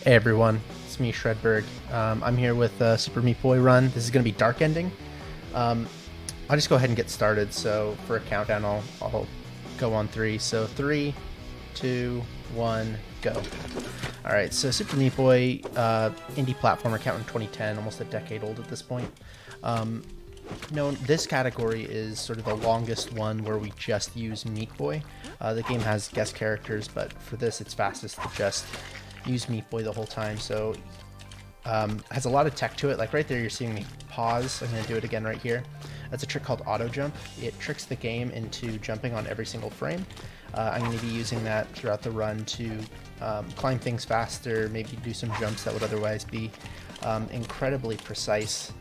Hey everyone, it's me Shredberg. I'm here with Super Meat Boy run. This is going to be Dark Ending. I'll just go ahead and get started. So for a countdown, I'll go on three. So 3, 2, 1, go. All right. So Super Meat Boy, indie platformer, count in 2010, almost a decade old at this point. This category is sort of the longest one where we just use Meat Boy. The game has guest characters, but for this, it's fastest to just use Meat Boy the whole time. So has a lot of tech to it. Like right there, you're seeing me pause. I'm going to do it again right here. That's a trick called auto jump. It tricks the game into jumping on every single frame. I'm going to be using that throughout the run to climb things faster, maybe do some jumps that would otherwise be incredibly precise.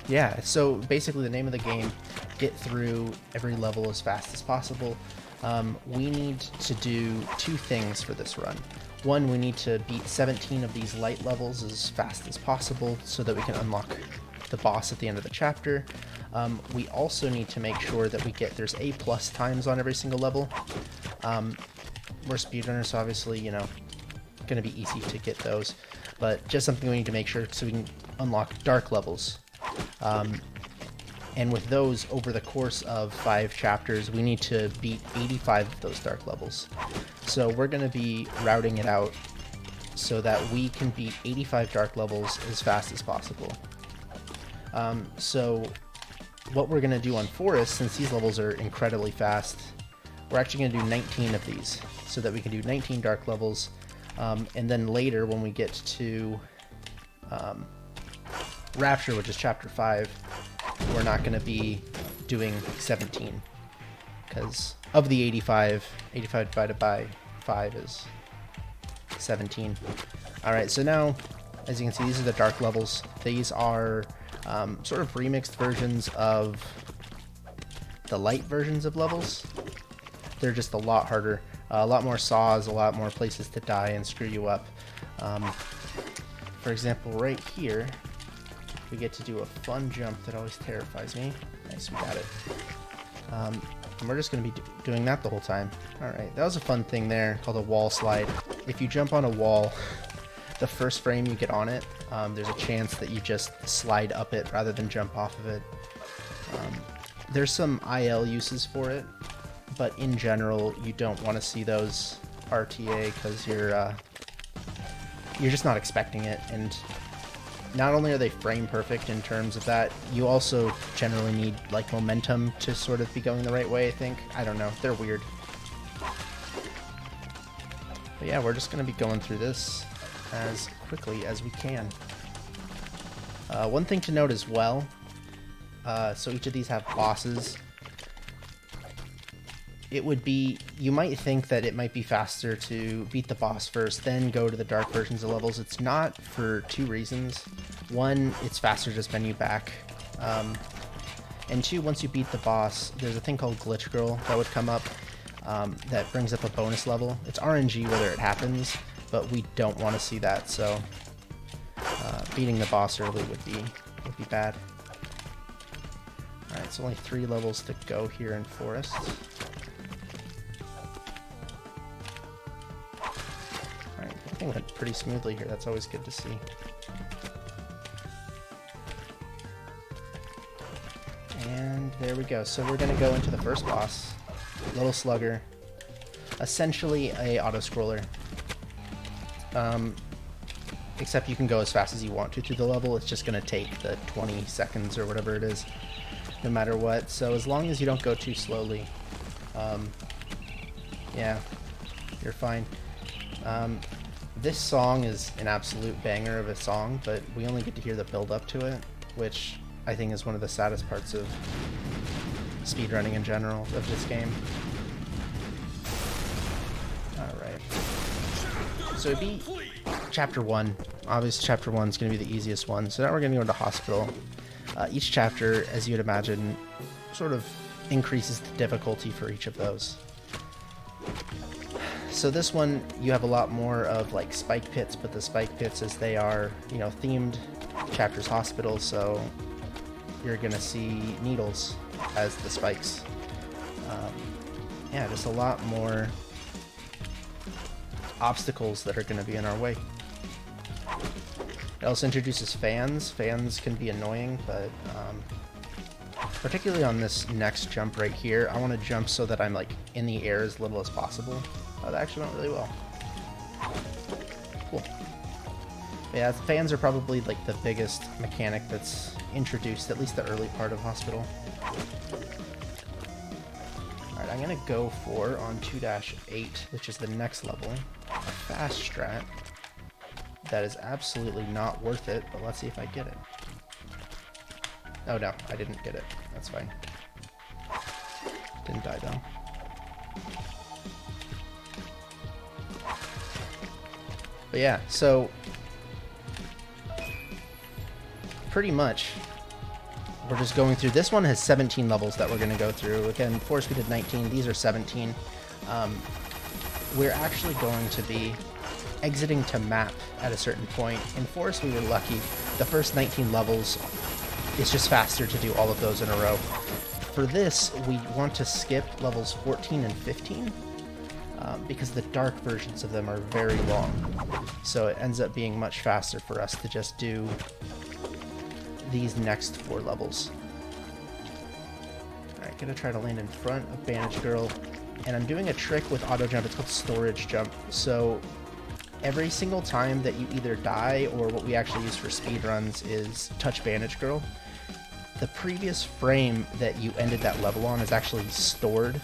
Yeah, so basically the name of the game, get through every level as fast as possible. We need to do two things for this run. One, we need to beat 17 of these light levels as fast as possible so that we can unlock the boss at the end of the chapter. We also need to make sure that there's A+ times on every single level. We're speedrunners, so obviously, going to be easy to get those, but just something we need to make sure so we can unlock dark levels. And with those, over the course of 5 chapters, we need to beat 85 of those dark levels. So we're going to be routing it out so that we can beat 85 dark levels as fast as possible. So what we're going to do on Forest, since these levels are incredibly fast, we're actually going to do 19 of these so that we can do 19 dark levels. And then later, when we get to Rapture, which is chapter 5, we're not going to be doing 17 because of the 85 divided by 5 is 17. All right, so now, as you can see, these are the dark levels. These are sort of remixed versions of the light versions of levels. They're just a lot harder, a lot more saws, a lot more places to die and screw you up. For example, right here, we get to do a fun jump that always terrifies me. Nice, we got it. And we're just going to be doing that the whole time. Alright, that was a fun thing there called a wall slide. If you jump on a wall, the first frame you get on it, there's a chance that you just slide up it rather than jump off of it. There's some IL uses for it, but in general, you don't want to see those RTA because you're just not expecting it. And not only are they frame perfect in terms of that, you also generally need like momentum to sort of be going the right way, I think. I don't know, they're weird. But yeah, we're just going to be going through this as quickly as we can. One thing to note as well, so each of these have bosses. You might think that it might be faster to beat the boss first, then go to the dark versions of levels. It's not, for 2 reasons. One, it's faster to just menu back. And 2, once you beat the boss, there's a thing called Glitch Girl that would come up that brings up a bonus level. It's RNG whether it happens, but we don't want to see that, so beating the boss early would be bad. Alright, it's only 3 levels to go here in Forest. Everything went pretty smoothly here. That's always good to see. And there we go. So we're going to go into the first boss. Little Slugger. Essentially a auto-scroller. Except you can go as fast as you want to through the level. It's just going to take the 20 seconds or whatever it is, no matter what. So as long as you don't go too slowly, yeah, you're fine. This song is an absolute banger of a song, but we only get to hear the build up to it, which I think is one of the saddest parts of speedrunning in general of this game. Alright. So it'd be chapter 1. Obviously chapter 1 is going to be the easiest one. So now we're going to go into hospital. Each chapter, as you would imagine, sort of increases the difficulty for each of those. So this one, you have a lot more of like spike pits, but the spike pits, as they are, themed chapters hospital, so you're gonna see needles as the spikes. Yeah, just a lot more obstacles that are going to be in our way. It also introduces fans. Fans can be annoying, but particularly on this next jump right here, I want to jump so that I'm like in the air as little as possible. Oh, that actually went really well. Cool. Yeah, fans are probably like the biggest mechanic that's introduced, at least the early part of Hospital. Alright, I'm gonna go for, on 2-8, which is the next level, a fast strat that is absolutely not worth it, but let's see if I get it. Oh no, I didn't get it. That's fine. Didn't die though. But yeah, so pretty much we're just going through. This one has 17 levels that we're going to go through. Again, Forest we did 19. These are 17. We're actually going to be exiting to map at a certain point. In Forest, we were lucky. The first 19 levels, it's just faster to do all of those in a row. For this, we want to skip levels 14 and 15 because the dark versions of them are very long. So it ends up being much faster for us to just do these next 4 levels. Alright, gonna try to land in front of Bandage Girl. And I'm doing a trick with auto jump. It's called storage jump. So every single time that you either die or what we actually use for speedruns is touch Bandage Girl, the previous frame that you ended that level on is actually stored,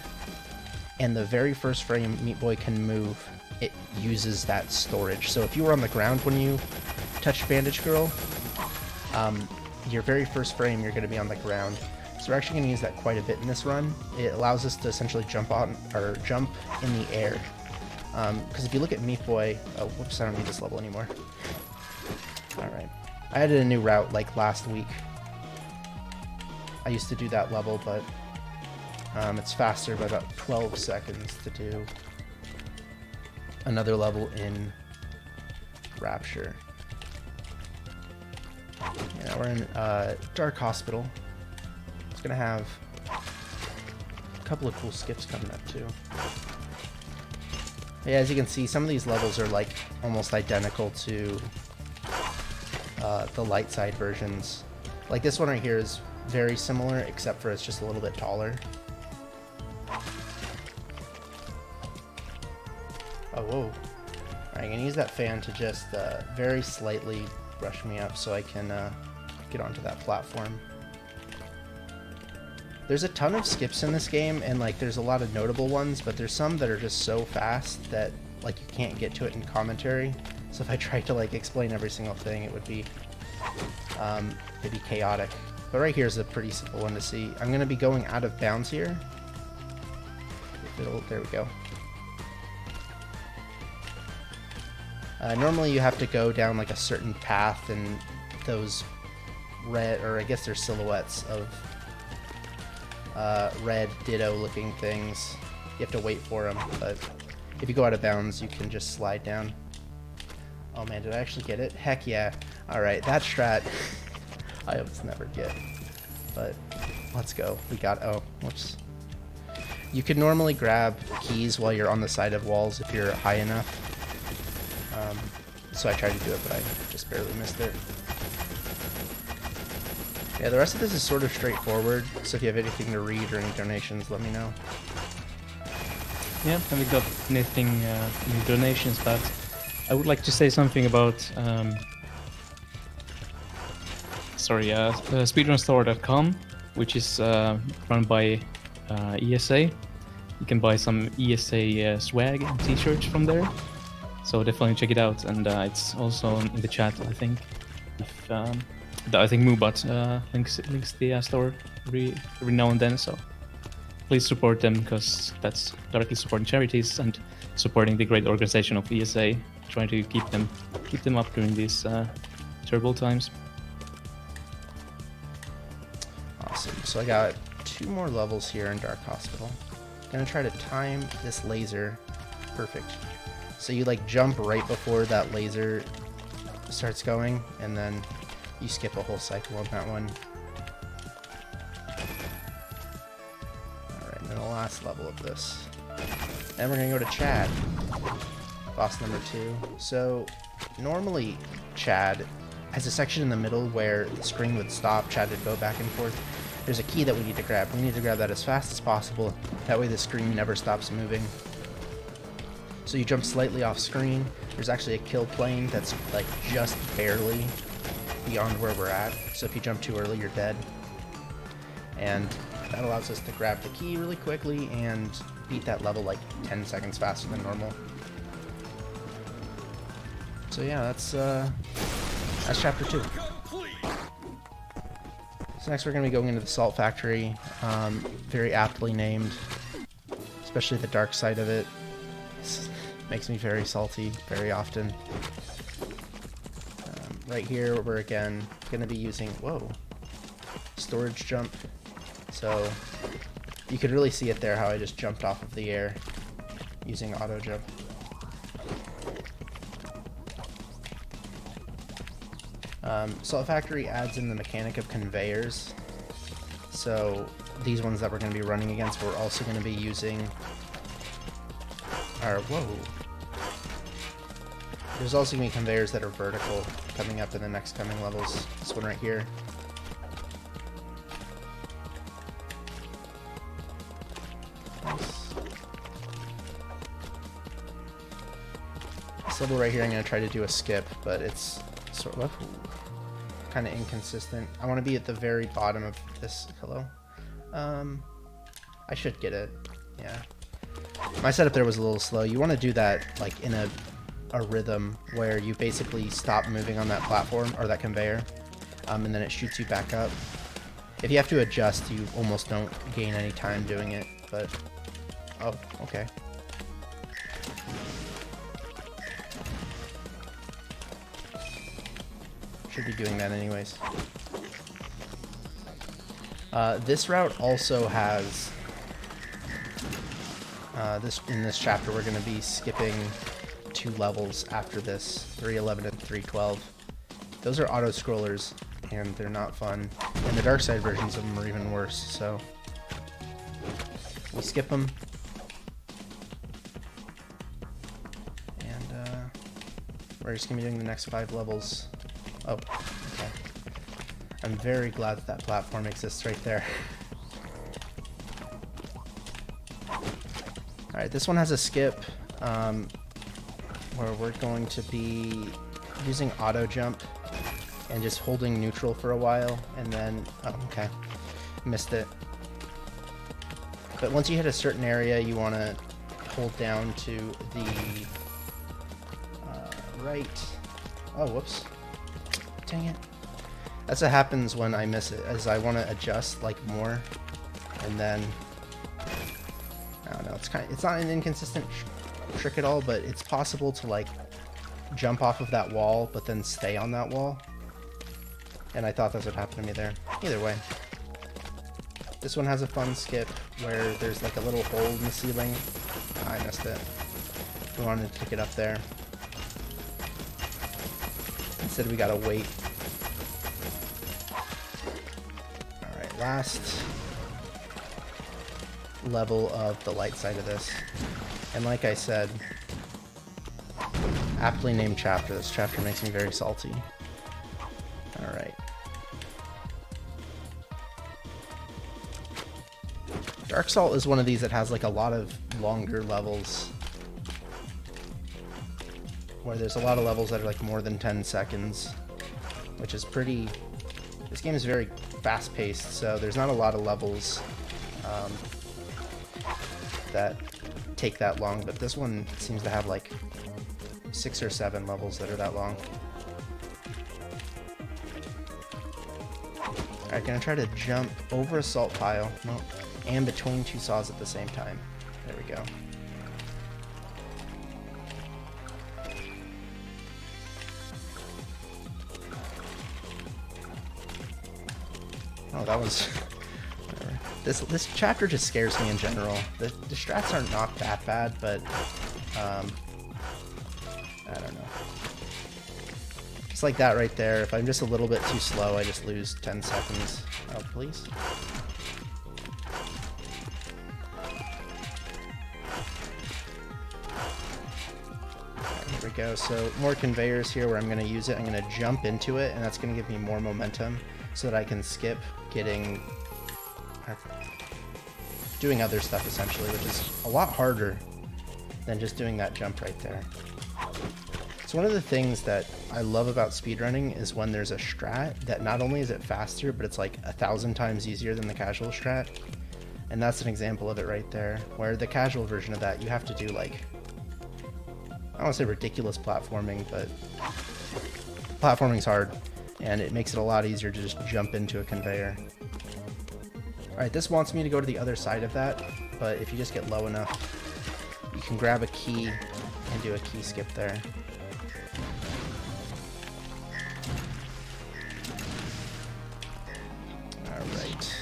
and the very first frame Meat Boy can move, it uses that storage. So if you were on the ground when you touched Bandage Girl, your very first frame you're going to be on the ground. So we're actually going to use that quite a bit in this run. It allows us to essentially jump on, or jump in the air. Because if you look at Meat Boy, oh whoops, I don't need this level anymore. Alright. I added a new route like last week. I used to do that level, but it's faster by about 12 seconds to do another level in Rapture. Yeah, we're in Dark Hospital. It's gonna have a couple of cool skips coming up too. Yeah, as you can see, some of these levels are like almost identical to the light side versions. Like this one right here is very similar, except for it's just a little bit taller. Oh, whoa. Alright, I'm gonna use that fan to just very slightly brush me up so I can get onto that platform. There's a ton of skips in this game, and like there's a lot of notable ones, but there's some that are just so fast that like you can't get to it in commentary. So if I tried to like explain every single thing, it would be it'd be chaotic. But right here is a pretty simple one to see. I'm gonna be going out of bounds here. There we go. Normally you have to go down like a certain path, and those red, or I guess they're silhouettes of red ditto looking things. You have to wait for them, but if you go out of bounds, you can just slide down. Oh man, did I actually get it? Heck yeah. Alright, that strat I almost never get. But let's go. We got, oh, whoops. You could normally grab keys while you're on the side of walls if you're high enough. So I tried to do it, but I just barely missed it. Yeah, the rest of this is sort of straightforward, so if you have anything to read or any donations, let me know. Yeah, haven't got anything, any donations, but I would like to say something about speedrunstore.com, which is run by ESA. You can buy some ESA swag and t-shirts from there, so definitely check it out. And it's also in the chat, I think. If I think Moobot links the store every now and then, so please support them, because that's directly supporting charities and supporting the great organization of ESA, trying to keep them up during these terrible times. Awesome. So I got 2 more levels here in Dark Hospital. I'm gonna try to time this laser perfect. So you like jump right before that laser starts going, and then you skip a whole cycle on that one. Alright, and then the last level of this. Then we're gonna go to Chad. boss number 2. So normally Chad has a section in the middle where the screen would stop, Chad would go back and forth. There's a key that we need to grab. We need to grab that as fast as possible. That way the screen never stops moving. So you jump slightly off screen. There's actually a kill plane that's like just barely beyond where we're at. So if you jump too early, you're dead. And that allows us to grab the key really quickly and beat that level like 10 seconds faster than normal. So yeah, that's chapter 2. So next we're going to be going into the salt factory, very aptly named, especially the dark side of it. This makes me very salty very often. Right here we're again going to be using, whoa, storage jump. So you could really see it there how I just jumped off of the air using auto jump. Salt Factory adds in the mechanic of conveyors. So these ones that we're going to be running against, we're also going to be using our, whoa. There's also going to be conveyors that are vertical coming up in the next coming levels. This one right here. Nice. This level right here I'm going to try to do a skip, but it's sort of kind of inconsistent. I want to be at the very bottom of this. Hello? I should get it. Yeah. My setup there was a little slow. You want to do that like in a rhythm where you basically stop moving on that platform or that conveyor, and then it shoots you back up. If you have to adjust, you almost don't gain any time doing it, but oh, okay. Should be doing that anyways. This route also has in this chapter we're going to be skipping 2 levels after this, 311 and 312. Those are auto scrollers and they're not fun, and the dark side versions of them are even worse, so we skip them. And we're just gonna be doing the next 5 levels. Oh, okay. I'm very glad that that platform exists right there. Alright, this one has a skip where we're going to be using auto jump and just holding neutral for a while, and then, oh, okay, missed it. But once you hit a certain area, you want to hold down to the right. Oh, whoops. Dang it. That's what happens when I miss it, as I want to adjust like more, and then I don't know. It's not an inconsistent trick at all, but it's possible to like jump off of that wall, but then stay on that wall. And I thought that's what happened to me there. Either way, this one has a fun skip where there's like a little hole in the ceiling. I missed it. We wanted to pick it up there. Instead, we gotta wait. Alright, last level of the light side of this. And like I said, aptly named chapter. This chapter makes me very salty. Alright. Dark Salt is one of these that has like a lot of longer levels, where there's a lot of levels that are like more than 10 seconds, which is pretty... This game is very fast-paced, so there's not a lot of levels that take that long, but this one seems to have like 6 or 7 levels that are that long. Alright, gonna try to jump over a salt pile, nope, and between 2 saws at the same time. There we go. Oh, that was... whatever. This chapter just scares me in general. The strats are not that bad, but I don't know. Just like that right there, if I'm just a little bit too slow, I just lose 10 seconds. Oh, please. go. So more conveyors here where I'm going to use it. I'm going to jump into it, and that's going to give me more momentum so that I can skip getting... doing other stuff, essentially, which is a lot harder than just doing that jump right there. So one of the things that I love about speedrunning is when there's a strat that not only is it faster, but it's like 1,000 times easier than the casual strat. And that's an example of it right there, where the casual version of that, you have to do like, I don't want to say ridiculous platforming, but platforming's hard, and it makes it a lot easier to just jump into a conveyor. Alright, this wants me to go to the other side of that, but if you just get low enough, you can grab a key and do a key skip there. Alright.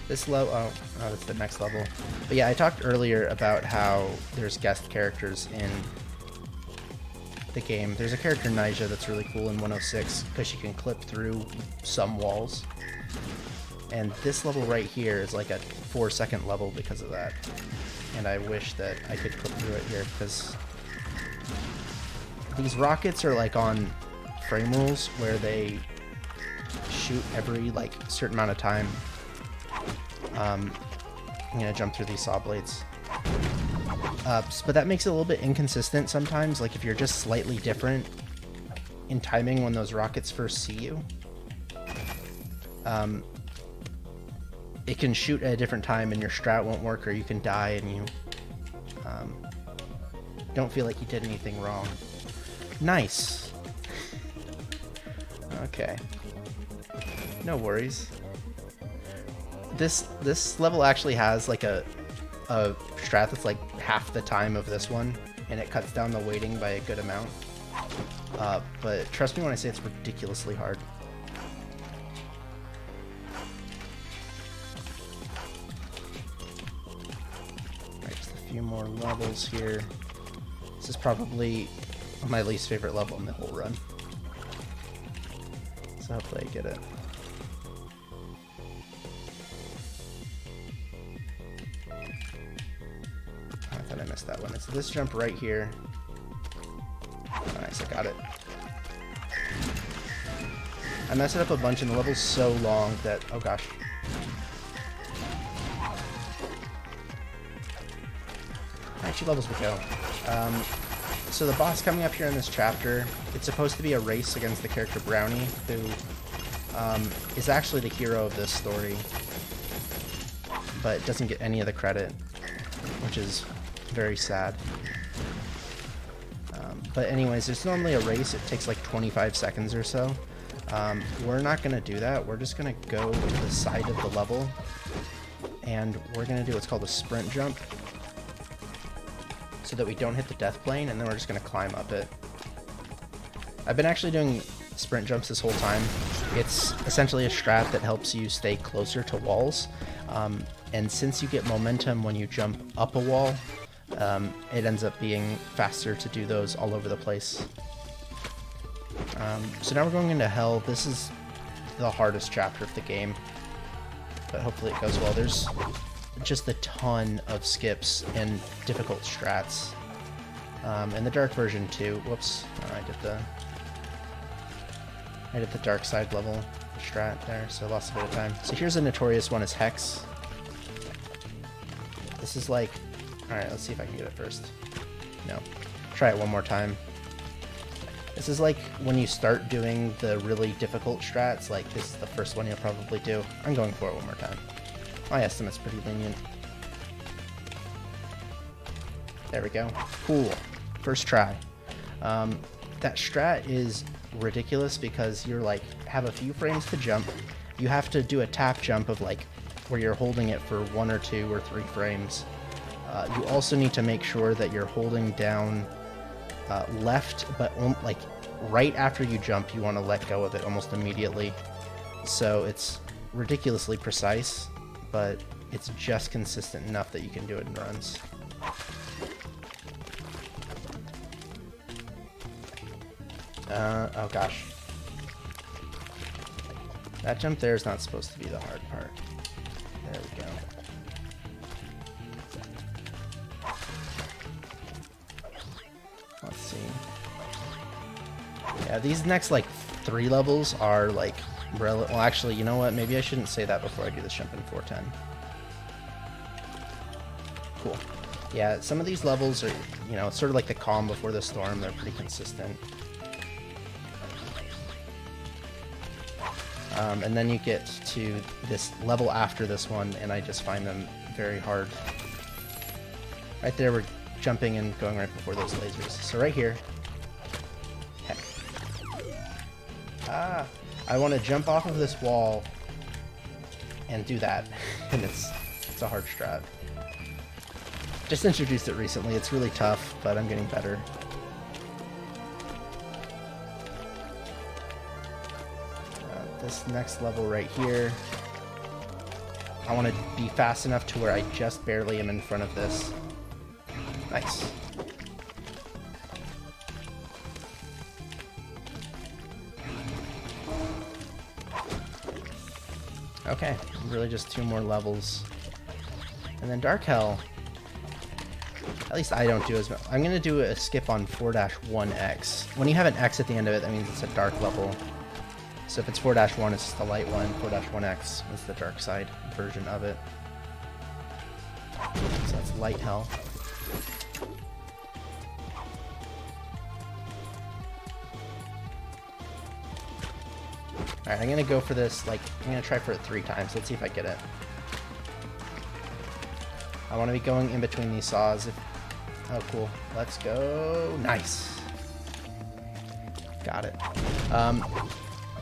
This level, oh, that's the next level. But yeah, I talked earlier about how there's guest characters in the game. There's a character, Nyjah, that's really cool in 106 because she can clip through some walls. And this level right here is like a 4-second level because of that. And I wish that I could clip through it here because these rockets are like on frame rules where they shoot every like certain amount of time. I'm gonna jump through these saw blades. But that makes it a little bit inconsistent sometimes. Like if you're just slightly different in timing when those rockets first see you. It can shoot at a different time and your strat won't work, or you can die and you don't feel like you did anything wrong. Nice. Okay. No worries. This level actually has like a strat that's like half the time of this one, and it cuts down the waiting by a good amount. But trust me when I say it's ridiculously hard. Few more levels here. This is probably my least favorite level in the whole run. So hopefully I get it. I thought I missed that one. It's this jump right here. Nice, I got it. I messed it up a bunch and the level's so long that, oh gosh. Two levels we go. So the boss coming up here in this chapter, it's supposed to be a race against the character Brownie, who is actually the hero of this story, but doesn't get any of the credit, which is very sad. But anyways, there's normally a race. It takes like 25 seconds or so. We're not going to do that. We're just going to go to the side of the level, and we're going to do what's called a sprint jump, so that we don't hit the death plane, and then we're just going to climb up it. I've been actually doing sprint jumps this whole time. It's essentially a strat that helps you stay closer to walls, and since you get momentum when you jump up a wall, it ends up being faster to do those all over the place. So now we're going into Hell. This is the hardest chapter of the game, but hopefully it goes well. There's just a ton of skips and difficult strats. And the dark version too. Whoops, I did the dark side level, the strat there, so I lost a bit of time. So here's a notorious one, is Hex. This is like, alright, let's see if I can get it first. No. Try it one more time. This is like when you start doing the really difficult strats, like this is the first one you'll probably do. I'm going for it one more time. My estimate's pretty lenient. There we go. Cool. First try. That strat is ridiculous because you're like, have a few frames to jump. You have to do a tap jump of like, where you're holding it for 1 or 2 or 3 frames. You also need to make sure that you're holding down left, but like right after you jump, you want to let go of it almost immediately. So it's ridiculously precise, but it's just consistent enough that you can do it in runs. Oh gosh. That jump there is not supposed to be the hard part. There we go. Let's see. Yeah, these next like 3 levels are like well, actually, you know what? Maybe I shouldn't say that before I do this jump in 410. Cool. Yeah, some of these levels are, you know, it's sort of like the calm before the storm. They're pretty consistent. And then you get to this level after this one, and I just find them very hard. Right there, we're jumping and going right before those lasers. So right here. Heck. Ah! I want to jump off of this wall and do that. And it's a hard strat. Just introduced it recently. It's really tough, but I'm getting better. This next level right here, I want to be fast enough to where I just barely am in front of this. Nice. Okay, really just 2 more levels. And then Dark Hell, at least I don't do as much. I'm going to do a skip on 4-1X. When you have an X at the end of it, that means it's a dark level. So if it's 4-1, it's just the light one. 4-1X is the dark side version of it. So that's light hell. Alright, I'm gonna go for this, like, I'm gonna try for it 3 times. Let's see if I get it. I want to be going in between these saws. Oh, cool. Let's go. Nice. Got it.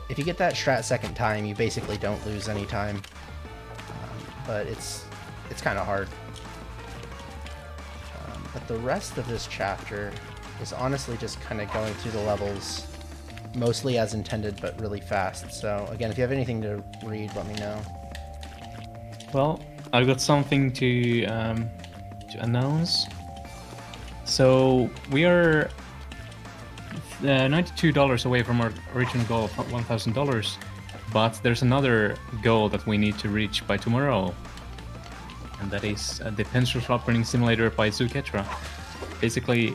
If you get that strat second time, you basically don't lose any time. But it's kind of hard. But the rest of this chapter is honestly just kind of going through the levels mostly as intended, but really fast. So again, if you have anything to read, let me know. Well, I've got something to announce. So we are $92 away from our original goal of $1,000, but there's another goal that we need to reach by tomorrow, and that is the pencil sharpening simulator by Zuketra. Basically,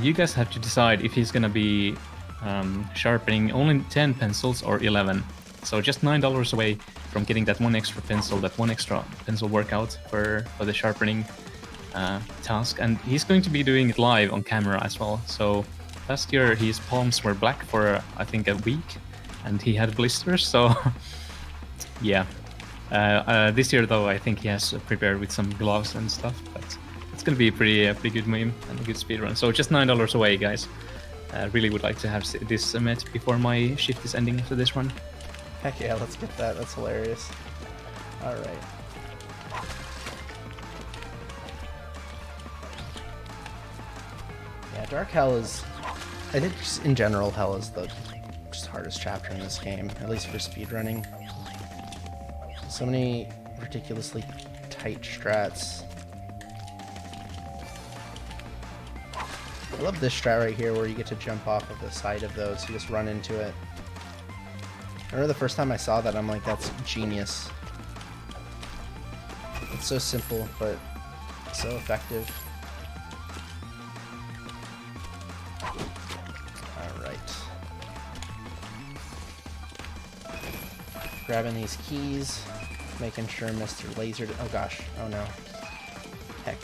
you guys have to decide if he's gonna be sharpening only 10 pencils or 11. So just $9 away from getting that one extra pencil workout for the sharpening task, and he's going to be doing it live on camera as well. So last year his palms were black for I think a week, and he had blisters. So yeah, this year though I think he has prepared with some gloves and stuff, but it's gonna be a pretty good meme and a good speedrun. So just $9 away, guys. Really would like to have this met before my shift is ending after this run. Heck yeah, let's get that. That's hilarious. Alright. Yeah, Dark Hell is... I think just in general, Hell is the just hardest chapter in this game, at least for speedrunning. So many ridiculously tight strats. I love this strat right here where you get to jump off of the side of those. You just run into it. I remember the first time I saw that, I'm like, that's genius. It's so simple, but so effective. Alright. Grabbing these keys, making sure Mr. Laser... Oh gosh, oh no. Heck.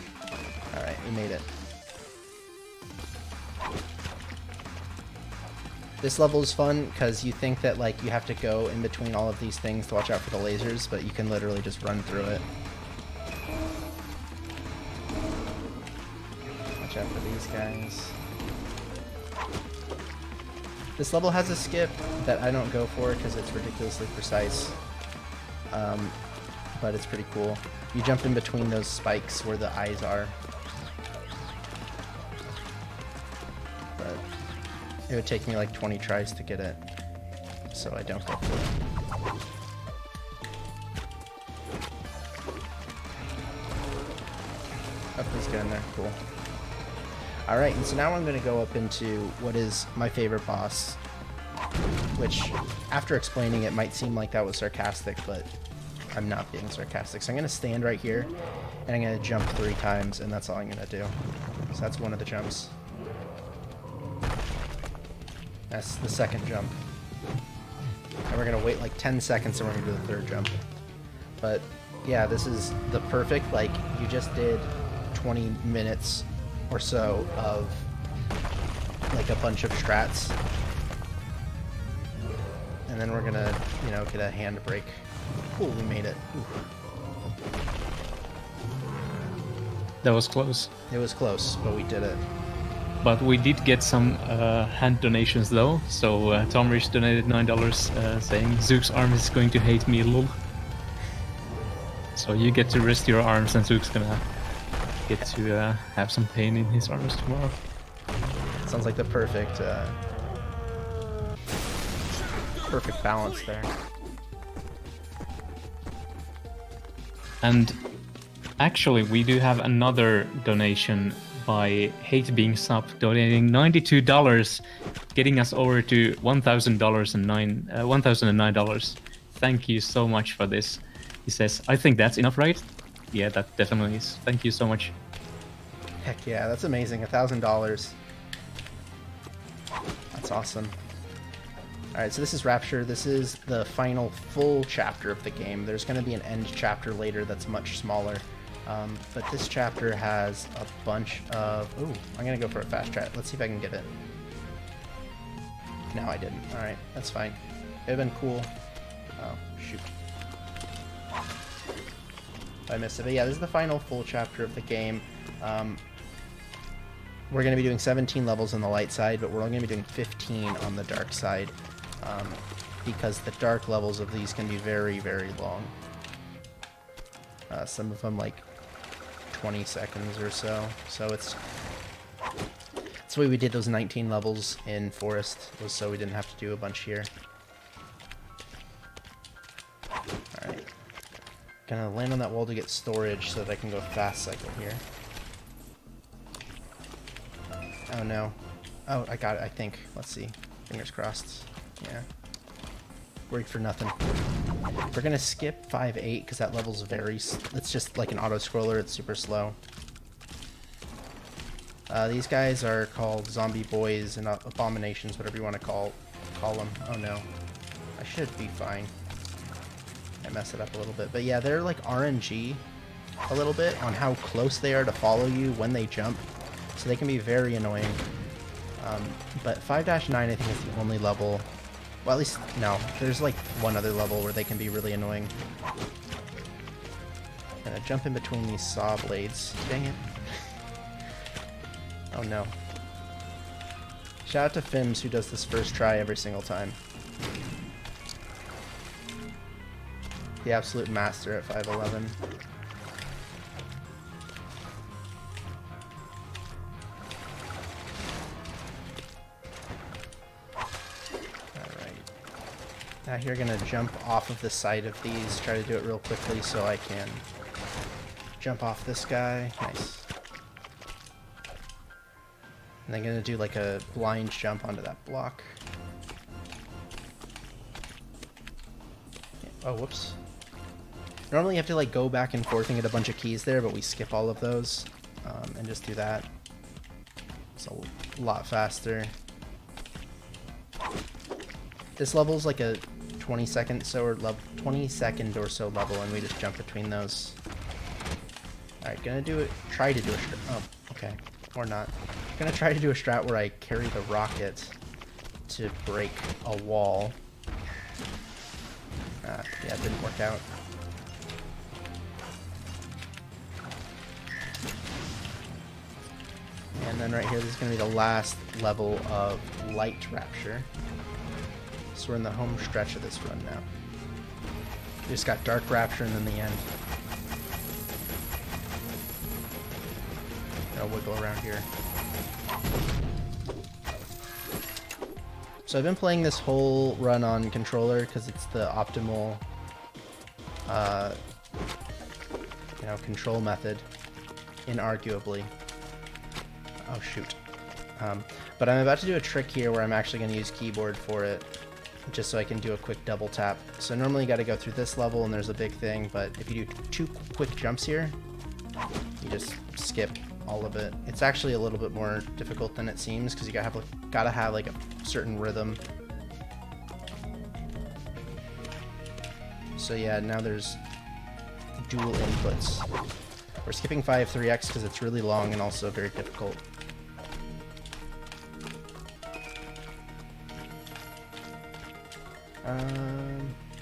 Alright, we made it. This level is fun because you think that like you have to go in between all of these things to watch out for the lasers, but you can literally just run through it. Watch out for these guys. This level has a skip that I don't go for because it's ridiculously precise. But it's pretty cool. You jump in between those spikes where the eyes are. But it would take me like 20 tries to get it, so I don't go for it. Oh, please get in there. Cool. Alright, and so now I'm going to go up into what is my favorite boss, which, after explaining it, might seem like that was sarcastic, but I'm not being sarcastic. So I'm going to stand right here, and I'm going to jump 3 times, and that's all I'm going to do. So that's one of the jumps. That's the second jump. And we're gonna wait like 10 seconds and we're gonna do the third jump. But yeah, this is the perfect, like, you just did 20 minutes or so of like a bunch of strats. And then we're gonna, you know, get a handbrake. Cool, we made it. Oof. That was close. It was close, but we did it. But we did get some hand donations though. So Tom Rich donated $9 saying Zook's arm is going to hate me, lol. So you get to rest your arms and Zook's gonna get to have some pain in his arms tomorrow. Sounds like the perfect perfect balance there. And actually we do have another donation by Hate Being Sub, donating $92, getting us over to $1,009. Thank you so much for this. He says, I think that's enough, right? Yeah, that definitely is. Thank you so much. Heck yeah, that's amazing. $1,000. That's awesome. Alright, so this is Rapture. This is the final full chapter of the game. There's going to be an end chapter later that's much smaller. But this chapter has a bunch of... Ooh, I'm going to go for a fast chat. Let's see if I can get it. No, I didn't. Alright, that's fine. It would have been cool. Oh, shoot. I missed it. But yeah, this is the final full chapter of the game. We're going to be doing 17 levels on the light side, but we're only going to be doing 15 on the dark side. Because the dark levels of these can be very, very long. Some of them like 20 seconds or so. So that's why we did those 19 levels in Forest, was so we didn't have to do a bunch here. Alright. Gonna land on that wall to get storage so that I can go fast cycle here. Oh no. Oh, I got it, I think. Let's see. Fingers crossed. Yeah. Worried for nothing. We're gonna skip 5-8 because that level's very... It's just like an auto-scroller, it's super slow. These guys are called zombie boys and abominations, whatever you want to call them. Oh no. I should be fine. I messed it up a little bit. But yeah, they're like RNG a little bit on how close they are to follow you when they jump. So they can be very annoying. But 5-9 I think is the only level... Well, at least, no. There's like one other level where they can be really annoying. I'm gonna jump in between these saw blades. Dang it. Oh no. Shout out to Fims who does this first try every single time. The absolute master at 5'11". Now here, gonna jump off of the side of these, try to do it real quickly so I can jump off this guy. Nice. And then gonna do like a blind jump onto that block. Oh, whoops. Normally you have to like go back and forth and get a bunch of keys there, but we skip all of those and just do that. It's a lot faster. This level's like a 20-second or so level, and we just jump between those. Alright, gonna do it. Try to do a strat. Oh, okay. Or not. Gonna try to do a strat where I carry the rocket to break a wall. Yeah, it didn't work out. And then right here, this is gonna be the last level of Light Rapture. So we're in the home stretch of this run now. We just got Dark Rapture and then the end. I'll wiggle around here. So I've been playing this whole run on controller because it's the optimal control method, inarguably. Oh shoot. But I'm about to do a trick here where I'm actually going to use keyboard for it, just so I can do a quick double tap. So normally you got to go through this level and there's a big thing, but if you do 2 quick jumps here, you just skip all of it. It's actually a little bit more difficult than it seems because you gotta have like a certain rhythm. So yeah, now there's dual inputs. We're skipping 5-3x because it's really long and also very difficult.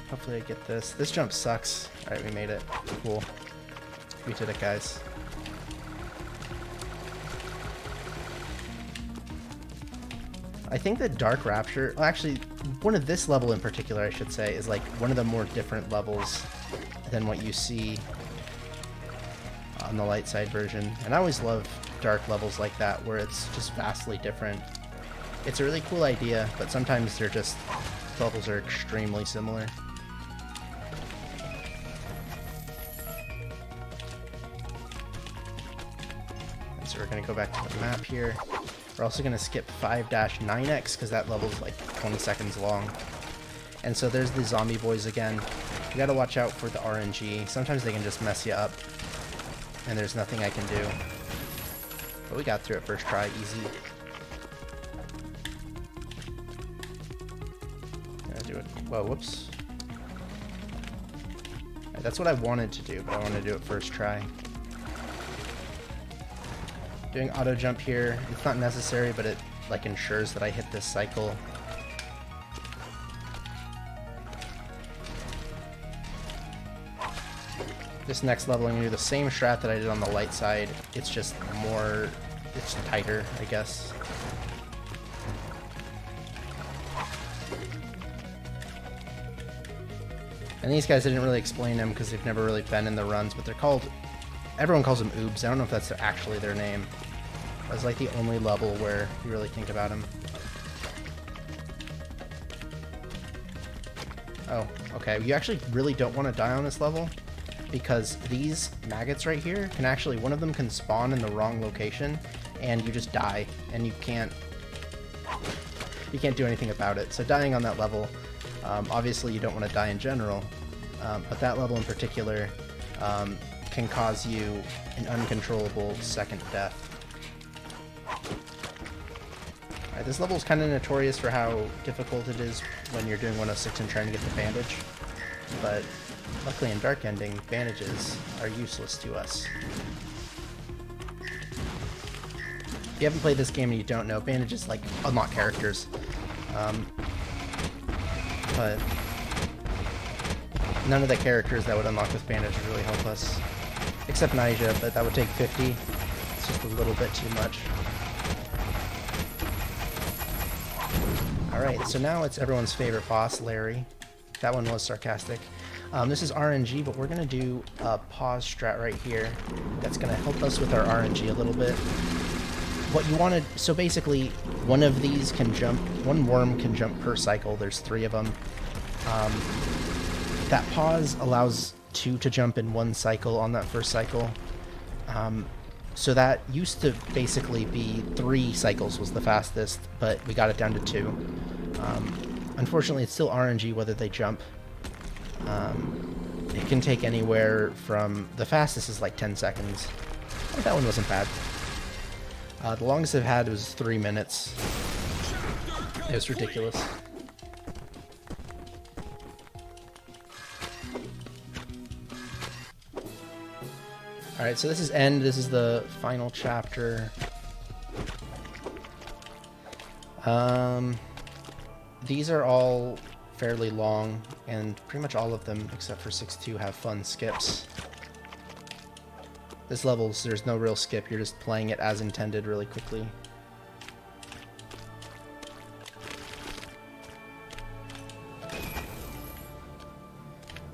Hopefully I get this. This jump sucks. Alright, we made it. Cool. We did it, guys. I think that Dark Rapture, well, actually, one of this level in particular, I should say, is like one of the more different levels than what you see on the light side version. And I always love dark levels like that, where it's just vastly different. It's a really cool idea, but sometimes they're just, levels are extremely similar. And so we're gonna go back to the map here. We're also going to skip 5-9x because that level's like 20 seconds long. And so there's the zombie boys again. You got to watch out for the RNG. Sometimes they can just mess you up. And there's nothing I can do. But we got through it first try, easy. Gonna do it. Whoa, whoops. Right, that's what I wanted to do, but I want to do it first try. Doing auto jump here, it's not necessary, but it like ensures that I hit this cycle. This next level I'm gonna do the same strat that I did on the light side. It's just more, it's tighter, I guess. And these guys, I didn't really explain them because they've never really been in the runs, but they're called, everyone calls them oobs. I don't know if that's actually their name. That's like the only level where you really think about them. Oh, okay. You actually really don't want to die on this level because these maggots right here can actually, one of them can spawn in the wrong location and you just die and you can't do anything about it. So dying on that level, obviously you don't want to die in general, but that level in particular can cause you an uncontrollable second death. Alright, this level is kind of notorious for how difficult it is when you're doing 106 and trying to get the bandage, but luckily in Dark Ending, bandages are useless to us. If you haven't played this game and you don't know, bandages like unlock characters, but none of the characters that would unlock with bandages really help us, except Nyjah, but that would take 50. It's just a little bit too much. Alright, so now it's everyone's favorite boss, Larry. That one was sarcastic. This is RNG, but we're going to do a pause strat right here. That's going to help us with our RNG a little bit. What you want to... So basically, one of these can jump... One worm can jump per cycle. There's 3 of them. That pause allows 2 to jump in 1 cycle on that first cycle. So that used to basically be 3 cycles was the fastest, but we got it down to 2. Unfortunately, it's still RNG whether they jump. It can take anywhere from... The fastest is like 10 seconds. Oh, that one wasn't bad. The longest I've had was 3 minutes. It was ridiculous. Alright, so this is End. This is the final chapter. These are all fairly long, and pretty much all of them, except for 6-2, have fun skips. This level's, there's no real skip, you're just playing it as intended really quickly.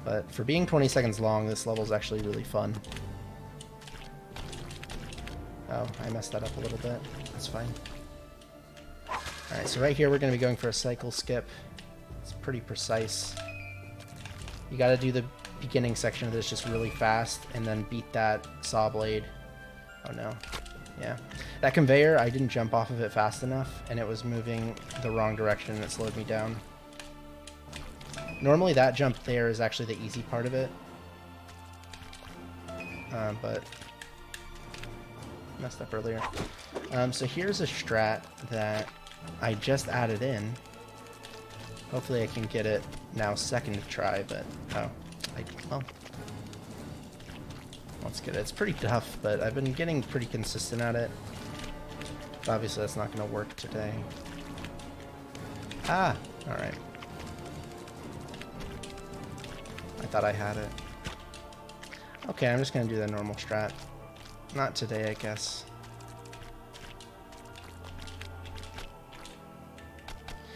But for being 20 seconds long, this level's actually really fun. Oh, I messed that up a little bit. That's fine. Alright, so right here we're going to be going for a cycle skip. It's pretty precise. You got to do the beginning section of this just really fast and then beat that saw blade. Oh no. Yeah. That conveyor, I didn't jump off of it fast enough and it was moving the wrong direction and it slowed me down. Normally that jump there is actually the easy part of it. But messed up earlier. So here's a strat that I just added in. Hopefully I can get it now second try, but well, let's get it. It's pretty tough, but I've been getting pretty consistent at it. But obviously that's not going to work today. Ah, all right. I thought I had it. Okay, I'm just going to do the normal strat. Not today, I guess.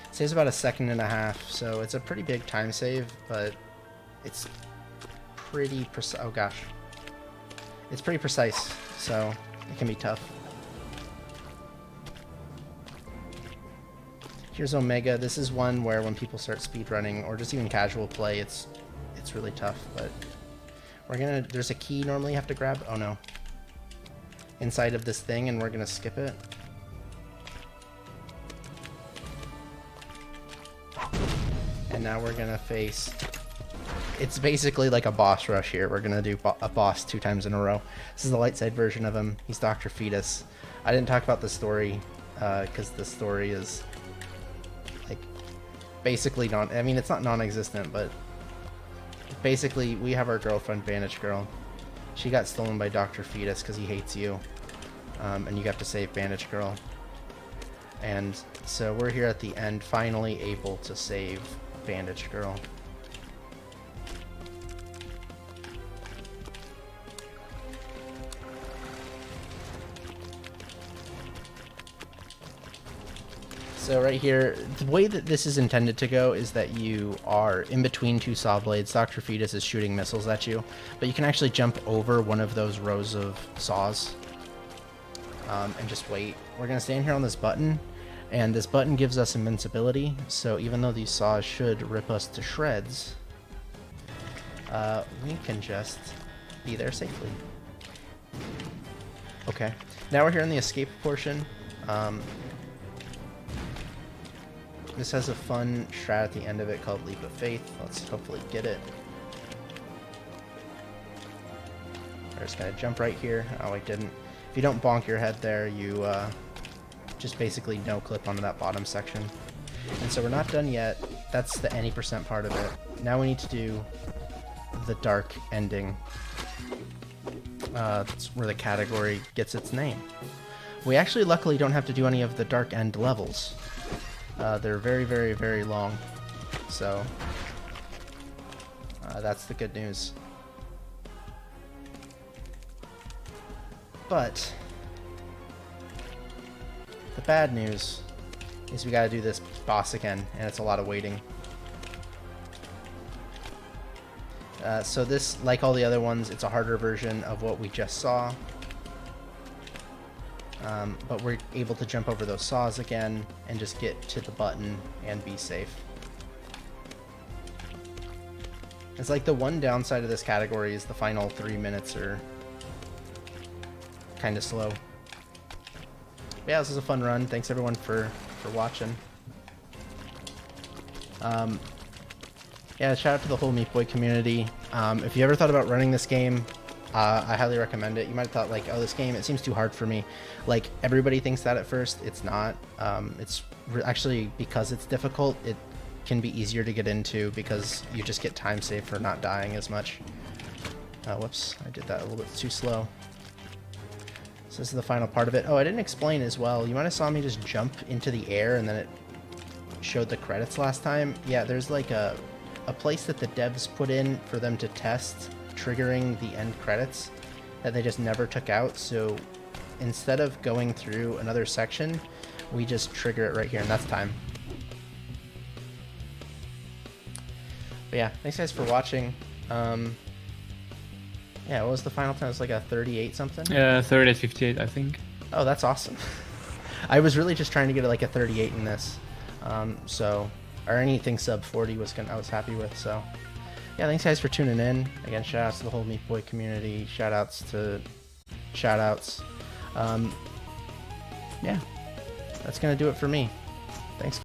It saves about 1.5 seconds, so it's a pretty big time save, but it's pretty precise. Oh gosh. It's pretty precise, so it can be tough. Here's Omega. This is one where when people start speedrunning or just even casual play, it's really tough, but there's a key normally you have to grab. Oh no. Inside of this thing, and we're gonna skip it. And now we're gonna face, it's basically like a boss rush here. We're gonna do a boss 2 times in a row. This is the light side version of him. He's Dr. Fetus. I didn't talk about the story because the story is like basically I mean, it's not non-existent, but basically we have our girlfriend, Bandage Girl. She got stolen by Dr. Fetus because he hates you, and you have to save Bandage Girl. And so we're here at the end, finally able to save Bandage Girl. So right here, the way that this is intended to go is that you are in between 2 saw blades. Dr. Fetus is shooting missiles at you, but you can actually jump over one of those rows of saws and just wait. We're going to stand here on this button, and this button gives us invincibility, so even though these saws should rip us to shreds, we can just be there safely. Okay, now we're here in the escape portion. This has a fun strat at the end of it called Leap of Faith. Let's hopefully get it. We're just gonna jump right here. Oh, I didn't. If you don't bonk your head there, you just basically no clip onto that bottom section. And so we're not done yet. That's the any % part of it. Now we need to do the dark ending. That's where the category gets its name. We actually luckily don't have to do any of the dark end levels. They're very, very, very long, so that's the good news. But the bad news is we gotta do this boss again, and it's a lot of waiting. So this, like all the other ones, it's a harder version of what we just saw. But we're able to jump over those saws again and just get to the button and be safe. It's like the one downside of this category is the final 3 minutes are kind of slow. But yeah, this is a fun run. Thanks everyone for watching. Yeah, shout out to the whole Meat Boy community. If you ever thought about running this game, I highly recommend it. You might have thought like, oh, this game, it seems too hard for me. Like, everybody thinks that at first. It's not. It's actually, because it's difficult, it can be easier to get into because you just get time saved for not dying as much. Whoops, I did that a little bit too slow. So this is the final part of it. Oh, I didn't explain as well. You might have saw me just jump into the air and then it showed the credits last time. Yeah, there's like a place that the devs put in for them to test triggering the end credits that they just never took out. So instead of going through another section, we just trigger it right here, and that's time. But yeah, thanks guys for watching. Yeah, what was the final time? It was like a 38 something? 38:58, I think. Oh, that's awesome. I was really just trying to get like a 38 in this. Or anything sub 40 I was happy with, so. Yeah, thanks guys for tuning in. Again, shout outs to the whole Meat Boy community. Shout outs to shout outs. Yeah, that's gonna do it for me. Thanks.